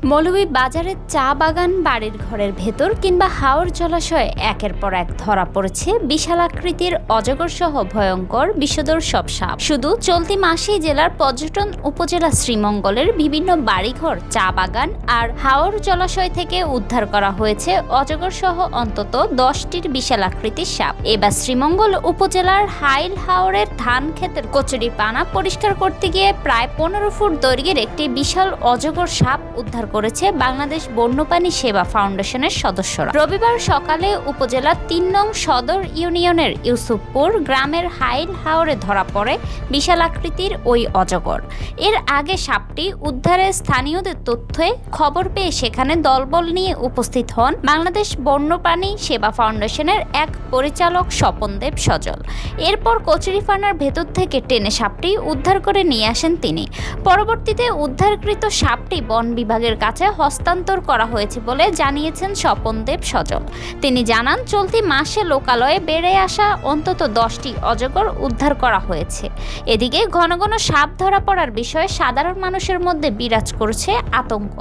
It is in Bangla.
মৌলভীবাজারের চা বাগান, বাড়ির ঘরের ভেতর কিংবা হাওর জলাশয়ে একের পর এক ধরা পড়েছে বিশাল আকৃতির অজগর সহ ভয়ঙ্কর বিষধর সব সাপ। শুধু চলতি মাসেই জেলার পর্যটন উপজেলা শ্রীমঙ্গলের বিভিন্ন বাড়িঘর, চা বাগান আর হাওর জলাশয় থেকে উদ্ধার করা হয়েছে অজগর সহ অন্তত 10টির বিশাল আকৃতির সাপ। এবার শ্রীমঙ্গল উপজেলার হাইল হাওরের ধান ক্ষেতের কচুরি পানা পরিষ্কার করতে গিয়ে প্রায় 15 ফুট দৈর্ঘ্যের একটি বিশাল অজগর সাপ উদ্ধার করেছে বাংলাদেশ বন্যপ্রাণী সেবা ফাউন্ডেশনের সদস্যরা। রবিবার সকালে উপজেলার 3 নং সদর ইউনিয়নের ইউসুফপুর গ্রামের হাইল হাওরে ধরা পড়ে বিশাল আকৃতির ওই অজগর। এর আগে সাপটি উদ্ধারের স্থানীয়দের তথ্যে খবর পেয়ে সেখানে দলবল নিয়ে উপস্থিত হন বাংলাদেশ বন্যপ্রাণী সেবা ফাউন্ডেশনের এক পরিচালক স্বপনদেব সজল। এরপর কচুরিপানার ভেতর থেকে টেনে সাপটি উদ্ধার করে নিয়ে আসেন তিনি। পরবর্তীতে উদ্ধারকৃত সাপটি বন বিভাগের কাছে হস্তান্তর করা হয়েছে বলে জানিয়েছেন স্বপনদেব সজল। তিনি জানান, চলতি মাসে লোকালয়ে বেড়ে আসা অন্তত 10টি অজগর উদ্ধার করা হয়েছে। এদিকে ঘন ঘন সাপ ধরা পড়ার বিষয়ে সাধারণ মানুষের মধ্যে বিরাজ করছে আতঙ্ক।